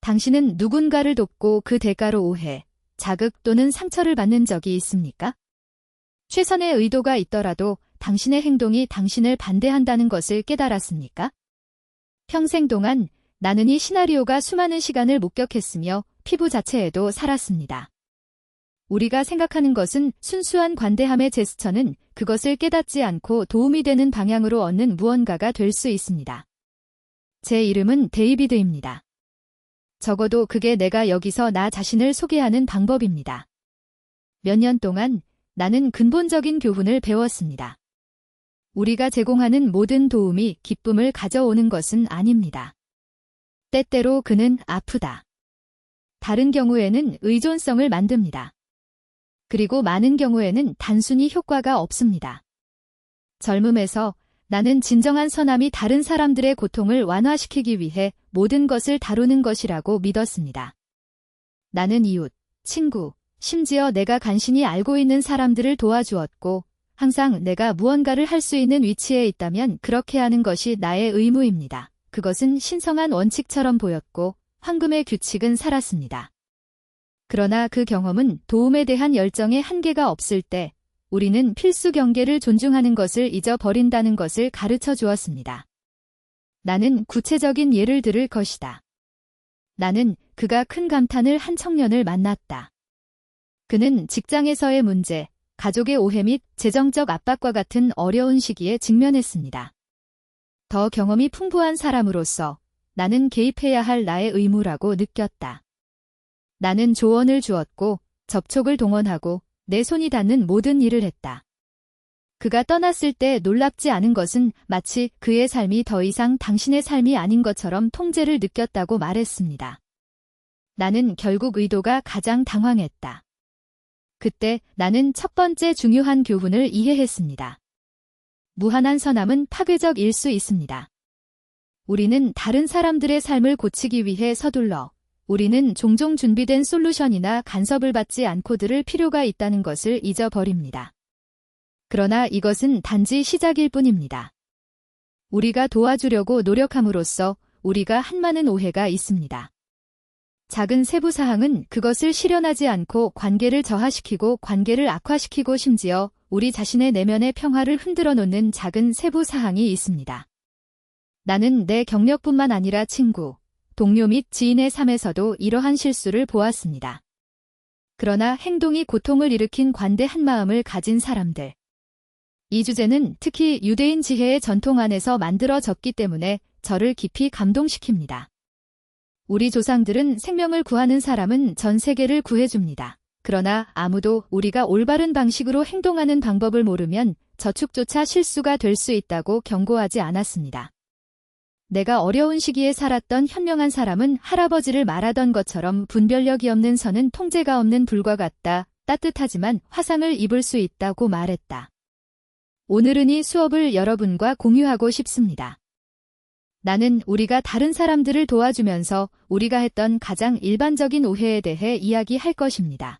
당신은 누군가를 돕고 그 대가로 오해, 자극 또는 상처를 받는 적이 있습니까? 최선의 의도가 있더라도 당신의 행동이 당신을 반대한다는 것을 깨달았습니까? 평생 동안 나는 이 시나리오가 수많은 시간을 목격했으며 피부 자체에도 살았습니다. 우리가 생각하는 것은 순수한 관대함의 제스처는 그것을 깨닫지 않고 도움이 되는 방향으로 얻는 무언가가 될 수 있습니다. 제 이름은 데이비드입니다. 적어도 그게 내가 여기서 나 자신을 소개하는 방법입니다. 몇 년 동안 나는 근본적인 교훈을 배웠습니다. 우리가 제공하는 모든 도움이 기쁨을 가져오는 것은 아닙니다. 때때로 그는 아프다. 다른 경우에는 의존성을 만듭니다. 그리고 많은 경우에는 단순히 효과가 없습니다. 젊음에서 나는 진정한 선함이 다른 사람들의 고통을 완화시키기 위해 모든 것을 다루는 것이라고 믿었습니다. 나는 이웃, 친구, 심지어 내가 간신히 알고 있는 사람들을 도와주었고, 항상 내가 무언가를 할 수 있는 위치에 있다면 그렇게 하는 것이 나의 의무입니다. 그것은 신성한 원칙처럼 보였고, 황금의 규칙은 살았습니다. 그러나 그 경험은 도움에 대한 열정에 한계가 없을 때 우리는 필수 경계를 존중하는 것을 잊어버린다는 것을 가르쳐 주었습니다. 나는 구체적인 예를 들을 것이다. 나는 그가 큰 감탄을 한 청년을 만났다. 그는 직장에서의 문제, 가족의 오해 및 재정적 압박과 같은 어려운 시기에 직면했습니다. 더 경험이 풍부한 사람으로서 나는 개입해야 할 나의 의무라고 느꼈다. 나는 조언을 주었고 접촉을 동원하고 내 손이 닿는 모든 일을 했다. 그가 떠났을 때 놀랍지 않은 것은 마치 그의 삶이 더 이상 당신의 삶이 아닌 것처럼 통제를 느꼈다고 말했습니다. 나는 결국 의도가 가장 당황했다. 그때 나는 첫 번째 중요한 교훈을 이해했습니다. 무한한 선함은 파괴적일 수 있습니다. 우리는 다른 사람들의 삶을 고치기 위해 서둘러 우리는 종종 준비된 솔루션이나 간섭을 받지 않고 들을 필요가 있다는 것을 잊어버립니다. 그러나 이것은 단지 시작일 뿐입니다. 우리가 도와주려고 노력함으로써 우리가 한많은 오해가 있습니다. 작은 세부 사항은 그것을 실현하지 않고 관계를 저하시키고 관계를 악화시키고 심지어 우리 자신의 내면의 평화를 흔들어 놓는 작은 세부 사항이 있습니다. 나는 내 경력뿐만 아니라 친구, 동료 및 지인의 삶에서도 이러한 실수를 보았습니다. 그러나 행동이 고통을 일으킨 관대한 마음을 가진 사람들. 이 주제는 특히 유대인 지혜의 전통 안에서 만들어졌기 때문에 저를 깊이 감동시킵니다. 우리 조상들은 생명을 구하는 사람은 전 세계를 구해줍니다. 그러나 아무도 우리가 올바른 방식으로 행동하는 방법을 모르면 저축조차 실수가 될 수 있다고 경고하지 않았습니다. 내가 어려운 시기에 살았던 현명한 사람은 할아버지를 말하던 것처럼 분별력이 없는 선은 통제가 없는 불과 같다. 따뜻하지만 화상을 입을 수 있다고 말했다. 오늘은 이 수업을 여러분과 공유하고 싶습니다. 나는 우리가 다른 사람들을 도와주면서 우리가 했던 가장 일반적인 오해에 대해 이야기할 것입니다.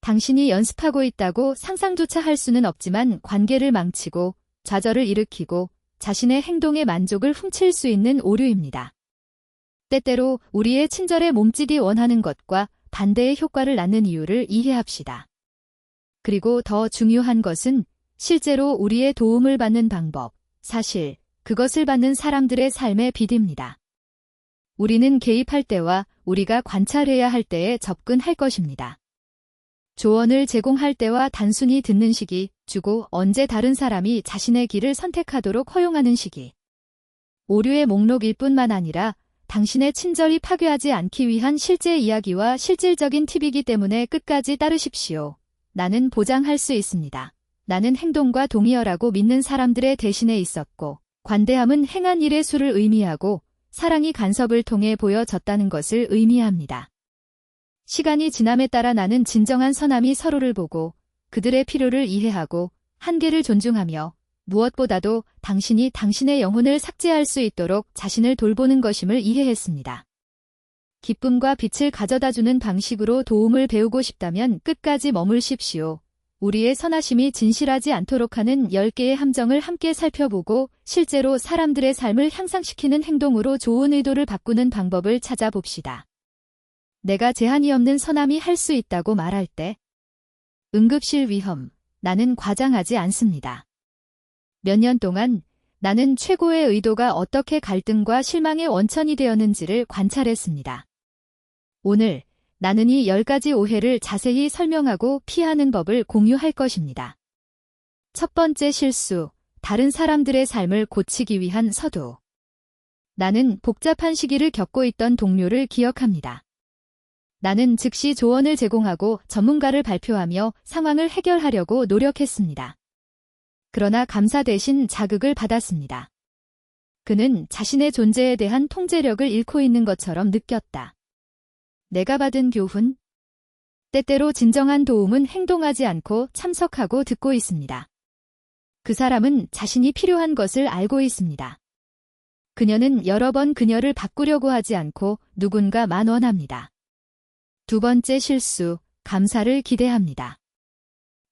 당신이 연습하고 있다고 상상조차 할 수는 없지만 관계를 망치고 좌절을 일으키고 자신의 행동의 만족을 훔칠 수 있는 오류입니다. 때때로 우리의 친절에 몸짓이 원하는 것과 반대의 효과를 낳는 이유를 이해합시다. 그리고 더 중요한 것은 실제로 우리의 도움을 받는 방법, 사실 그것을 받는 사람들의 삶의 비디입니다. 우리는 개입할 때와 우리가 관찰해야 할 때에 접근할 것입니다. 조언을 제공할 때와 단순히 듣는 시기, 주고 언제 다른 사람이 자신의 길을 선택하도록 허용하는 시기. 오류의 목록일 뿐만 아니라 당신의 친절이 파괴하지 않기 위한 실제 이야기와 실질적인 팁이기 때문에 끝까지 따르십시오. 나는 보장할 수 있습니다. 나는 행동과 동의어라고 믿는 사람들의 대신에 있었고, 관대함은 행한 일의 수를 의미하고 사랑이 간섭을 통해 보여졌다는 것을 의미합니다. 시간이 지남에 따라 나는 진정한 선함이 서로를 보고 그들의 필요를 이해하고 한계를 존중하며 무엇보다도 당신이 당신의 영혼을 삭제할 수 있도록 자신을 돌보는 것임을 이해했습니다. 기쁨과 빛을 가져다주는 방식으로 도움을 배우고 싶다면 끝까지 머물십시오. 우리의 선하심이 진실하지 않도록 하는 10개의 함정을 함께 살펴보고 실제로 사람들의 삶을 향상시키는 행동으로 좋은 의도를 바꾸는 방법을 찾아봅시다. 내가 제한이 없는 선함이 할 수 있다고 말할 때 응급실 위험, 나는 과장하지 않습니다. 몇 년 동안 나는 최고의 의도가 어떻게 갈등과 실망의 원천이 되었는지를 관찰했습니다. 오늘 나는 이 10가지 오해를 자세히 설명하고 피하는 법을 공유할 것입니다. 첫 번째 실수, 다른 사람들의 삶을 고치기 위한 서두. 나는 복잡한 시기를 겪고 있던 동료를 기억합니다. 나는 즉시 조언을 제공하고 전문가를 발표하며 상황을 해결하려고 노력했습니다. 그러나 감사 대신 자극을 받았습니다. 그는 자신의 존재에 대한 통제력을 잃고 있는 것처럼 느꼈다. 내가 받은 교훈? 때때로 진정한 도움은 행동하지 않고 참석하고 듣고 있습니다. 그 사람은 자신이 필요한 것을 알고 있습니다. 그녀는 여러 번 그녀를 바꾸려고 하지 않고 누군가만 원합니다. 두 번째 실수, 감사를 기대합니다.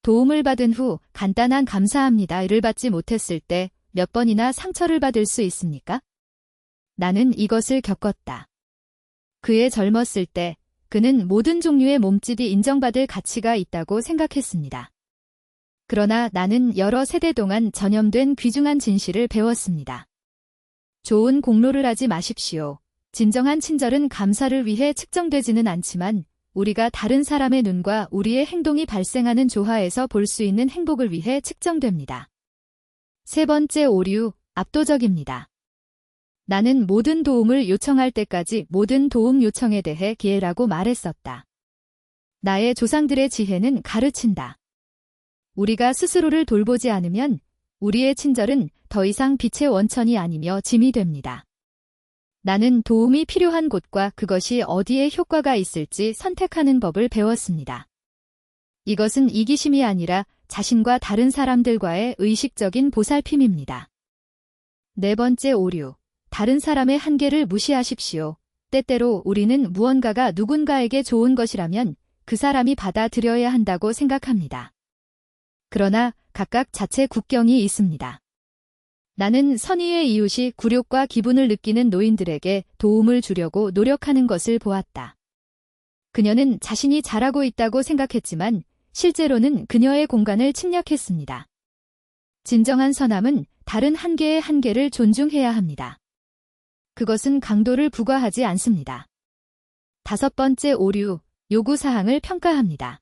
도움을 받은 후 간단한 감사합니다를 받지 못했을 때 몇 번이나 상처를 받을 수 있습니까? 나는 이것을 겪었다. 그의 젊었을 때 그는 모든 종류의 몸짓이 인정받을 가치가 있다고 생각했습니다. 그러나 나는 여러 세대 동안 전염된 귀중한 진실을 배웠습니다. 좋은 공로를 하지 마십시오. 진정한 친절은 감사를 위해 측정되지는 않지만 우리가 다른 사람의 눈과 우리의 행동이 발생하는 조화에서 볼 수 있는 행복을 위해 측정됩니다. 세 번째 오류, 압도적입니다. 나는 모든 도움을 요청할 때까지 모든 도움 요청에 대해 기회라고 말했었다. 나의 조상들의 지혜는 가르친다. 우리가 스스로를 돌보지 않으면 우리의 친절은 더 이상 빛의 원천이 아니며 짐이 됩니다. 나는 도움이 필요한 곳과 그것이 어디에 효과가 있을지 선택하는 법을 배웠습니다. 이것은 이기심이 아니라 자신과 다른 사람들과의 의식적인 보살핌입니다. 네 번째 오류, 다른 사람의 한계를 무시하십시오. 때때로 우리는 무언가가 누군가에게 좋은 것이라면 그 사람이 받아들여야 한다고 생각합니다. 그러나 각각 자체 국경이 있습니다. 나는 선의의 이웃이 굴욕과 기분을 느끼는 노인들에게 도움을 주려고 노력하는 것을 보았다. 그녀는 자신이 잘하고 있다고 생각했지만 실제로는 그녀의 공간을 침략했습니다. 진정한 선함은 다른 한계의 한계를 존중해야 합니다. 그것은 강도를 부과하지 않습니다. 다섯 번째 오류, 요구사항을 평가합니다.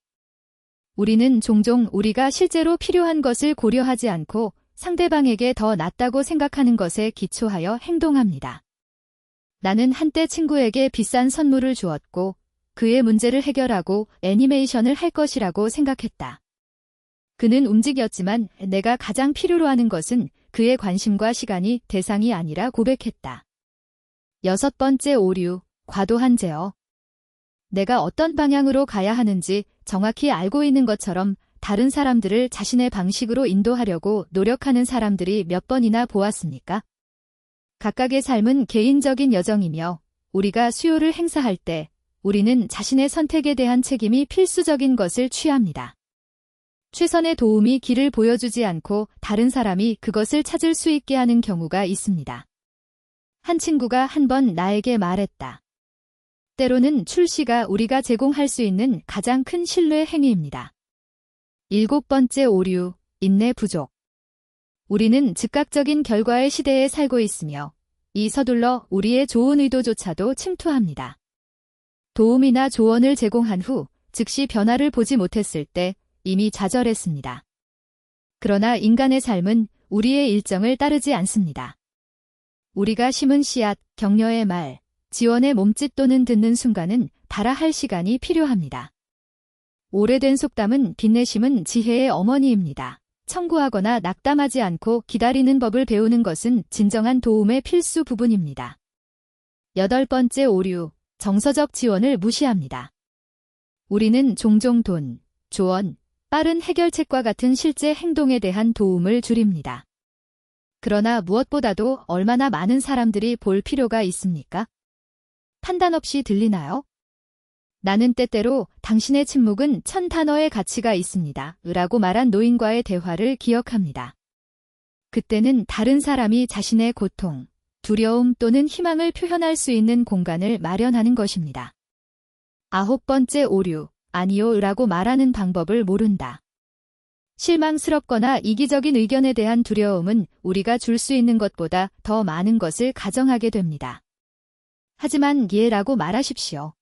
우리는 종종 우리가 실제로 필요한 것을 고려하지 않고 상대방에게 더 낫다고 생각하는 것에 기초하여 행동합니다. 나는 한때 친구에게 비싼 선물을 주었고 그의 문제를 해결하고 애니메이션을 할 것이라고 생각했다. 그는 움직였지만 내가 가장 필요로 하는 것은 그의 관심과 시간이 대상이 아니라 고백했다. 여섯 번째 오류, 과도한 제어. 내가 어떤 방향으로 가야 하는지 정확히 알고 있는 것처럼 다른 사람들을 자신의 방식으로 인도하려고 노력하는 사람들이 몇 번이나 보았습니까? 각각의 삶은 개인적인 여정이며 우리가 수요를 행사할 때 우리는 자신의 선택에 대한 책임이 필수적인 것을 취합니다. 최선의 도움이 길을 보여주지 않고 다른 사람이 그것을 찾을 수 있게 하는 경우가 있습니다. 한 친구가 한 번 나에게 말했다. 때로는 출시가 우리가 제공할 수 있는 가장 큰 신뢰 행위입니다. 일곱 번째 오류, 인내 부족. 우리는 즉각적인 결과의 시대에 살고 있으며 이 서둘러 우리의 좋은 의도조차도 침투합니다. 도움이나 조언을 제공한 후 즉시 변화를 보지 못했을 때 이미 좌절했습니다. 그러나 인간의 삶은 우리의 일정을 따르지 않습니다. 우리가 심은 씨앗, 격려의 말, 지원의 몸짓 또는 듣는 순간은 발아할 시간이 필요합니다. 오래된 속담은 빚내심은 지혜의 어머니입니다. 청구하거나 낙담하지 않고 기다리는 법을 배우는 것은 진정한 도움의 필수 부분입니다. 여덟 번째 오류, 정서적 지원을 무시합니다. 우리는 종종 돈, 조언, 빠른 해결책과 같은 실제 행동에 대한 도움을 줄입니다. 그러나 무엇보다도 얼마나 많은 사람들이 볼 필요가 있습니까? 판단 없이 들리나요? 나는 때때로 당신의 침묵은 1000단어의 가치가 있습니다. 라고 말한 노인과의 대화를 기억합니다. 그때는 다른 사람이 자신의 고통, 두려움 또는 희망을 표현할 수 있는 공간을 마련하는 것입니다. 9번째 오류, 아니요 라고 말하는 방법을 모른다. 실망스럽거나 이기적인 의견에 대한 두려움은 우리가 줄 수 있는 것보다 더 많은 것을 가정하게 됩니다. 하지만 예라고 말하십시오.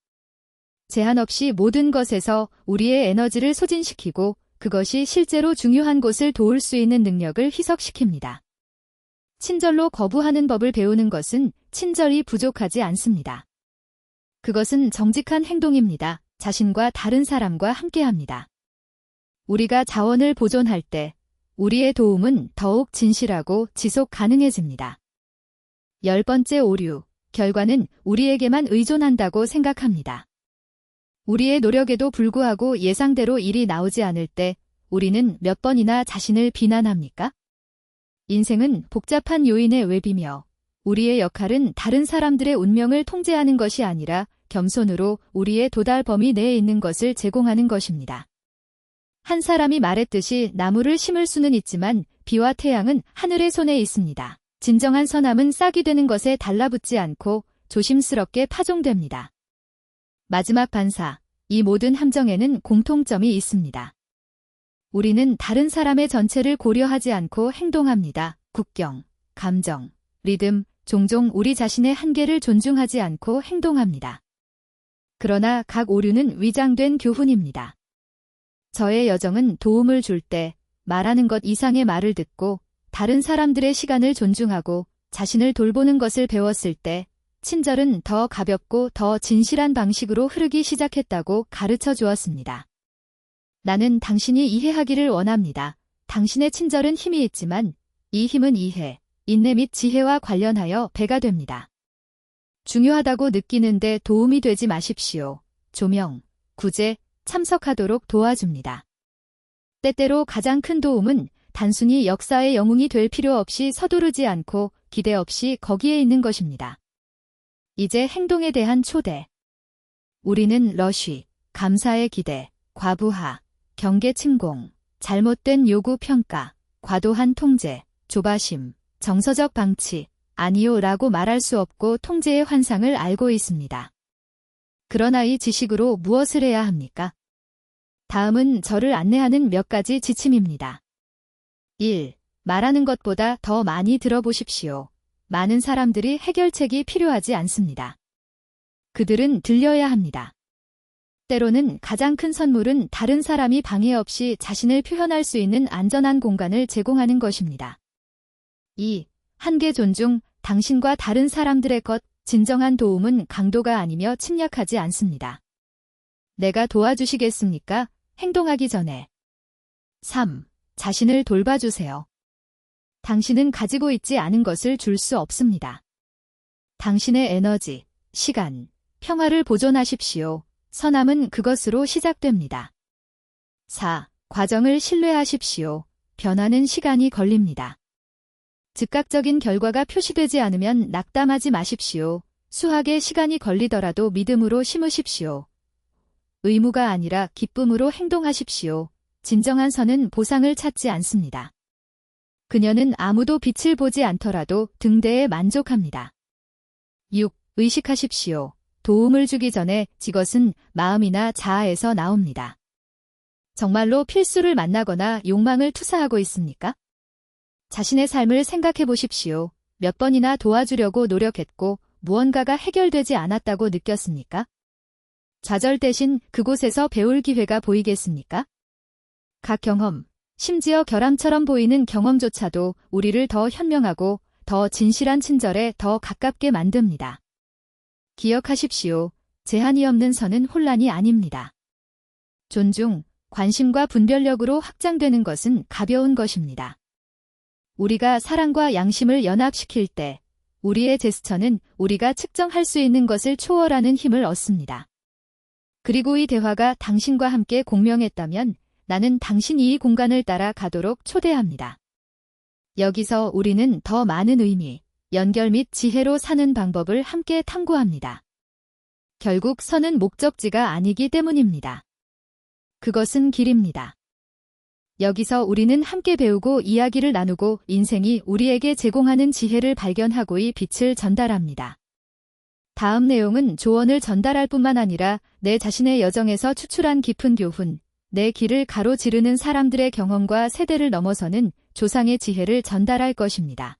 제한 없이 모든 것에서 우리의 에너지를 소진시키고 그것이 실제로 중요한 곳을 도울 수 있는 능력을 희석시킵니다. 친절로 거부하는 법을 배우는 것은 친절이 부족하지 않습니다. 그것은 정직한 행동입니다. 자신과 다른 사람과 함께합니다. 우리가 자원을 보존할 때 우리의 도움은 더욱 진실하고 지속 가능해집니다. 10번째 오류, 결과는 우리에게만 의존한다고 생각합니다. 우리의 노력에도 불구하고 예상대로 일이 나오지 않을 때 우리는 몇 번이나 자신을 비난합니까? 인생은 복잡한 요인의 웹이며 우리의 역할은 다른 사람들의 운명을 통제하는 것이 아니라 겸손으로 우리의 도달 범위 내에 있는 것을 제공하는 것입니다. 한 사람이 말했듯이 나무를 심을 수는 있지만 비와 태양은 하늘의 손에 있습니다. 진정한 선함은 싹이 되는 것에 달라붙지 않고 조심스럽게 파종됩니다. 마지막 반사, 이 모든 함정에는 공통점이 있습니다. 우리는 다른 사람의 전체를 고려하지 않고 행동합니다. 국경, 감정, 리듬, 종종 우리 자신의 한계를 존중하지 않고 행동합니다. 그러나 각 오류는 위장된 교훈입니다. 저의 여정은 도움을 줄 때 말하는 것 이상의 말을 듣고 다른 사람들의 시간을 존중하고 자신을 돌보는 것을 배웠을 때 친절은 더 가볍고 더 진실한 방식으로 흐르기 시작했다고 가르쳐 주었습니다. 나는 당신이 이해하기를 원합니다. 당신의 친절은 힘이 있지만 이 힘은 이해, 인내 및 지혜와 관련하여 배가 됩니다. 중요하다고 느끼는데 도움이 되지 마십시오. 조명, 구제, 참석하도록 도와줍니다. 때때로 가장 큰 도움은 단순히 역사의 영웅이 될 필요 없이 서두르지 않고 기대 없이 거기에 있는 것입니다. 이제 행동에 대한 초대. 우리는 러쉬, 감사의 기대, 과부하, 경계 침공, 잘못된 요구 평가, 과도한 통제, 조바심, 정서적 방치, 아니요 라고 말할 수 없고 통제의 환상을 알고 있습니다. 그러나 이 지식으로 무엇을 해야 합니까? 다음은 저를 안내하는 몇 가지 지침입니다. 1. 말하는 것보다 더 많이 들어보십시오. 많은 사람들이 해결책이 필요하지 않습니다. 그들은 들려야 합니다. 때로는 가장 큰 선물은 다른 사람이 방해 없이 자신을 표현할 수 있는 안전한 공간을 제공하는 것입니다. 2. 한계 존중, 당신과 다른 사람들의 것, 진정한 도움은 강도가 아니며 침략하지 않습니다. 내가 도와주시겠습니까? 행동하기 전에. 3. 자신을 돌봐주세요. 당신은 가지고 있지 않은 것을 줄 수 없습니다. 당신의 에너지, 시간, 평화를 보존하십시오. 선함은 그것으로 시작됩니다. 4. 과정을 신뢰하십시오. 변화는 시간이 걸립니다. 즉각적인 결과가 표시되지 않으면 낙담하지 마십시오. 수학에 시간이 걸리더라도 믿음으로 심으십시오. 의무가 아니라 기쁨으로 행동하십시오. 진정한 선은 보상을 찾지 않습니다. 그녀는 아무도 빛을 보지 않더라도 등대에 만족합니다. 6. 의식하십시오. 도움을 주기 전에 이것은 마음이나 자아에서 나옵니다. 정말로 필수를 만나거나 욕망을 투사하고 있습니까? 자신의 삶을 생각해 보십시오. 몇 번이나 도와주려고 노력했고 무언가가 해결되지 않았다고 느꼈습니까? 좌절 대신 그곳에서 배울 기회가 보이겠습니까? 각 경험, 심지어 결함처럼 보이는 경험조차도 우리를 더 현명하고 더 진실한 친절에 더 가깝게 만듭니다. 기억하십시오. 제한이 없는 선은 혼란이 아닙니다. 존중, 관심과 분별력으로 확장되는 것은 가벼운 것입니다. 우리가 사랑과 양심을 연합시킬 때 우리의 제스처는 우리가 측정할 수 있는 것을 초월하는 힘을 얻습니다. 그리고 이 대화가 당신과 함께 공명했다면 나는 당신이 이 공간을 따라 가도록 초대합니다. 여기서 우리는 더 많은 의미, 연결 및 지혜로 사는 방법을 함께 탐구합니다. 결국 선은 목적지가 아니기 때문입니다. 그것은 길입니다. 여기서 우리는 함께 배우고 이야기를 나누고 인생이 우리에게 제공하는 지혜를 발견하고의 빛을 전달합니다. 다음 내용은 조언을 전달할 뿐만 아니라 내 자신의 여정에서 추출한 깊은 교훈, 내 길을 가로지르는 사람들의 경험과 세대를 넘어서는 조상의 지혜를 전달할 것입니다.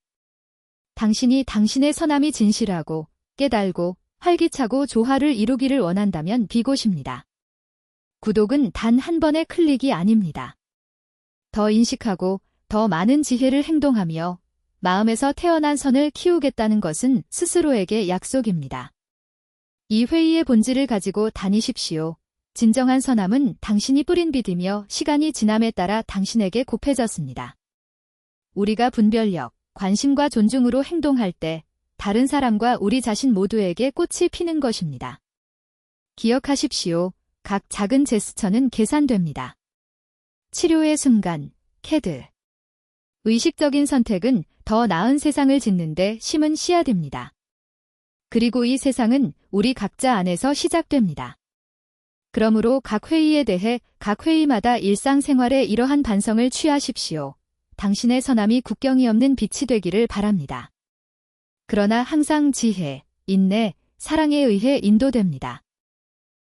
당신이 당신의 선함이 진실하고 깨달고 활기차고 조화를 이루기를 원한다면 비곳입니다. 구독은 단 한 번의 클릭이 아닙니다. 더 인식하고 더 많은 지혜를 행동하며 마음에서 태어난 선을 키우겠다는 것은 스스로에게 약속입니다. 이 회의의 본질을 가지고 다니십시오. 진정한 선함은 당신이 뿌린 빛이며 시간이 지남에 따라 당신에게 곱해졌습니다. 우리가 분별력, 관심과 존중으로 행동할 때 다른 사람과 우리 자신 모두에게 꽃이 피는 것입니다. 기억하십시오. 각 작은 제스처는 계산됩니다. 치료의 순간, 캐드. 의식적인 선택은 더 나은 세상을 짓는데 심은 씨앗입니다. 그리고 이 세상은 우리 각자 안에서 시작됩니다. 그러므로 각 회의에 대해 각 회의마다 일상생활에 이러한 반성을 취하십시오. 당신의 선함이 국경이 없는 빛이 되기를 바랍니다. 그러나 항상 지혜, 인내, 사랑에 의해 인도됩니다.